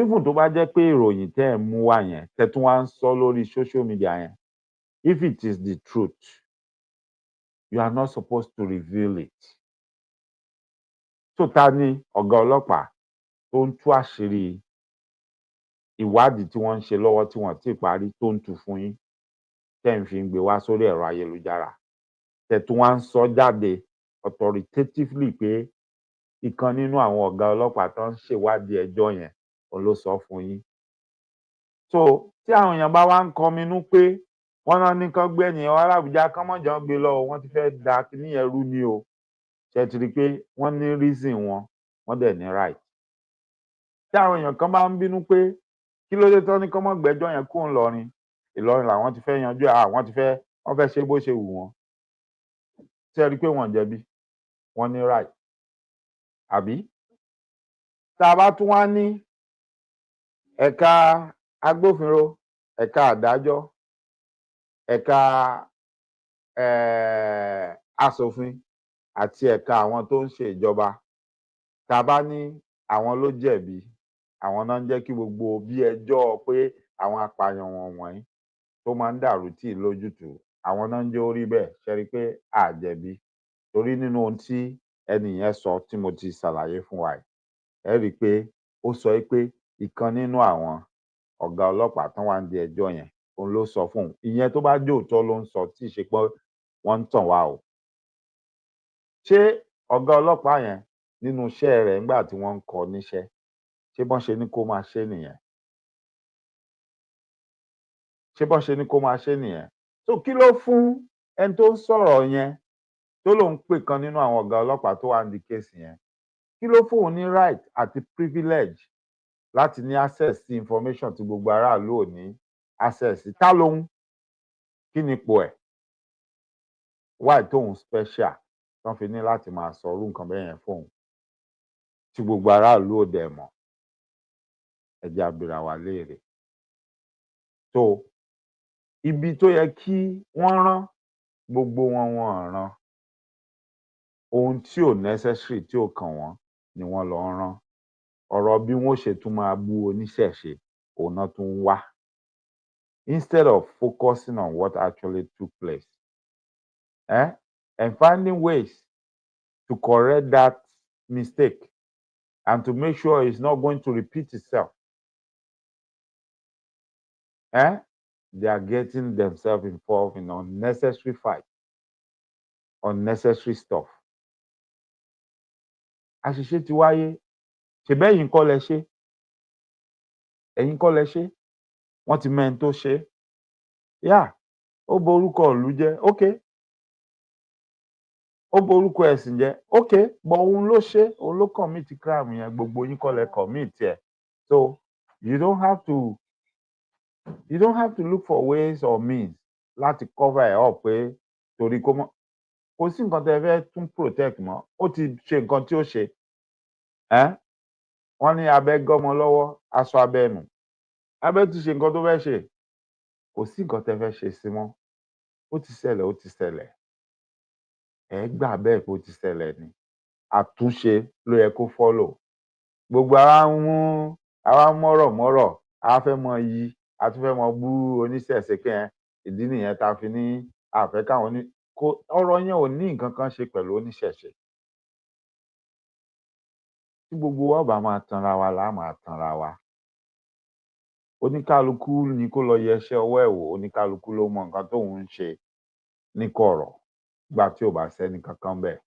Even tó bá jẹ́ pé ìròyìn tẹ́ ẹ̀ mú wá yẹn tẹ́ tún wá ń sọ lórí social media yẹn, if it is the truth you are not supposed to reveal it. Ta ni ọ̀gá ọlọ́pàá tó ń tú àṣírí ìwádìí tí wọ́n ń ṣe lọ́wọ́ tí wọ́n ti parí tó ń tú fún yín tẹ́ ń fi gbé wá sórí ẹ̀rọ ayélujára tẹ́ tún wá ń sọ jáde authoritatively pé ìkan nínú àwọn ọ̀gá ọlọ́pàá tó ń ṣèwádìí ẹjọ́ yẹn òun ló sọ fún yín. Tí àwọn èèyàn bá wá ń kọminú pé wọ́n náà ní kán gbé ènìyàn wá l'Ábùjá kán mọ́ jọ ń gbé lọ o wọ́n ti fẹ́ da kinní yẹn rú ni o. Ṣé ti rí i pé wọ́n ní reason wọn wọ́n dẹ̀ ní right. Tí àwọn èèyàn kan bá ń bínú pé kí ló dé tán ní kán mọ́ gbẹ́jọ́ yẹn kúrò ńìlọrin Ìlọrin làwọn ti fẹ́ yanjú ẹ̀ wọ́n fẹ́ ṣe bó ṣe wù wọ́n. Ṣé ẹ rí i pé wọ́n jẹ̀bi wọ́n ní right àbí? Tá a bá tún wá ní ẹ̀ka agbófinró ẹ̀ka àdájọ́ ẹ̀ka aṣòfin àti ẹ̀ka àwọn tó ń ṣe ìjọba tá a bá ní àwọn ló jẹ̀bi àwọn náà ń jẹ́ kí gbogbo bí ẹjọ́ pé àwọn apààyàn wọ̀nyí tó máa ń dàrú tì lójútùú àwọn náà ń jẹ́ ó rí bẹ́ẹ̀. Ṣé ẹ rí i pé a jẹ̀bi torí nínú ohun tí ẹni yẹn sọ tí mo ti ṣàlàyé fún wa yìí ẹ rí i pé ó sọ pé ìkan nínú àwọn ọ̀gá ọlọ́pàá tán wà nídìí ẹjọ́ yẹn òun ló sọ fún òun. Ìyẹn tó bá jóòótọ́ ló ń sọ tí ì ṣe pé wọ́n ń tàn wá o. Ṣé ọ̀gá ọlọ́pàá yẹn nínú iṣẹ́ rẹ̀ nígbà tí wọ́n ń kọ níṣẹ́ ṣé bọ́n ṣe ní kó máa ṣe nìyẹn? Ṣé bọ́n ṣe ní kó máa ṣe nìyẹn? Kí ló fún ẹni tó ń sọ̀rọ̀ yẹn tó lòun pè kan nínú àwọn ọ̀gá ọlọ́pàá tó wà nídìí kéèsì yẹn kí ló fún òun ní right àti privilege láti ní access sí information tí gbogbo aráàlú ò ní access sí? Ta lóhun? Kí ni ipò ẹ̀? Why tóun special tán fi ní láti máa sọ irú nǹkan bẹ́ẹ̀ yẹn fóun tí gbogbo aráàlú ò dẹ̀ mọ̀? Ẹ jẹ́ á bira wa léèrè. Ibi tó yẹ kí wọ́n rán gbogbo wọn rán. Ohun tí ò necessary tí ò kàn wọ́n ni wọ́n lọ ń rán. Ọ̀rọ̀ bí wọ́n ó ṣe tún máa bú oníṣẹ̀ṣe òun náà tún ń wá instead of focusing on what actually took place and finding ways to correct that mistake and to make sure it's not going to repeat itself. They are getting themselves involved in unnecessary fight, unnecessary stuff. Àṣìṣe ti wáyé, ṣebí ẹ̀yin kọ́ lẹ ṣe, ẹ̀yin kọ́ lẹ ṣe, wọ́n ti mẹ́ni tó ṣe. Yeah, ó borúkọ ìlú jẹ́, okay. Ó borúkọ ẹ̀sìn jẹ́, okay, but òun ló ṣe, òun ló commit crime yẹn, gbogbo yín kọ́ lẹ commit ẹ̀. So you don't have to look for ways or means láti cover ẹ̀ up pé torí kò sí nǹkan tẹ́ fẹ́ tún protect mọ́, ó ti ṣe nǹkan tí ó ṣe. Wọ́n ní abẹ́ gọ́mọ lọ́wọ́, aṣọ abẹ́ nù. Abẹ́ ti ṣe nǹkan tó fẹ́ ṣe, kò sí nǹkan tẹ́ fẹ́ ṣe sí mọ́. Ó ti ṣẹlẹ̀, ó ti ṣẹlẹ̀. Ẹ gbà bẹ́ẹ̀ pé ó ti ṣẹlẹ̀ ni. Àtúnṣe ló yẹ kó follow. Gbogbo àwa mọ̀rọ̀, a fẹ́ mọ yí, a tún fẹ́ mọ bú oníṣẹ̀ṣe kẹ́ ìdí nìyẹn tá a fi ní àfẹ́ káwọn ọ̀rọ̀ yẹn ò ní nǹkan kan ṣe pẹ̀lú oníṣẹ̀ṣe. Tí gbogbo wa bá máa tanra wa là máa tanra wa. Oníkálukú ni kó lọ yẹṣẹ́ ọwọ́ ẹ̀ wò, oníkálukú ló mọ nǹkan tóun ń ṣe ní kọ̀rọ̀ nígbà tí ò bá sẹ́ni kankan bẹ́ẹ̀.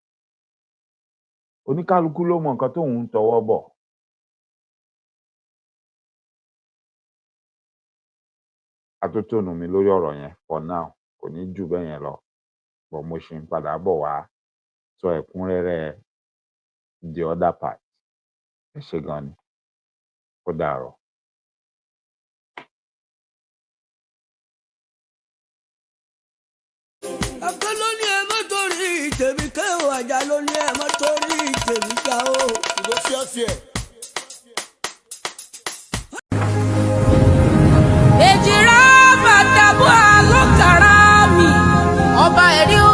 Oníkálukú ló mọ nǹkan tóun ń tọwọ́ bọ̀. Atótónu mi lórí ọ̀rọ̀ yẹn for now kò ní jù bẹ́ẹ̀ yẹn lọ, but mo ṣì ń padà bọ̀ wá sọ ẹ̀kúnrẹ́rẹ́ the other part. Ẹ ṣé gan ni, ó dàárọ̀. Ọ̀kan ló ní ẹ mọ́ torí tèmi ké o, Àjà ló ní ẹ mọ́ torí tèmi ká o. Ìbò fíẹ́fíẹ́. Èjìrá bàtàbọ̀ àlọ́kàrá mi, ọba ẹ̀rí o.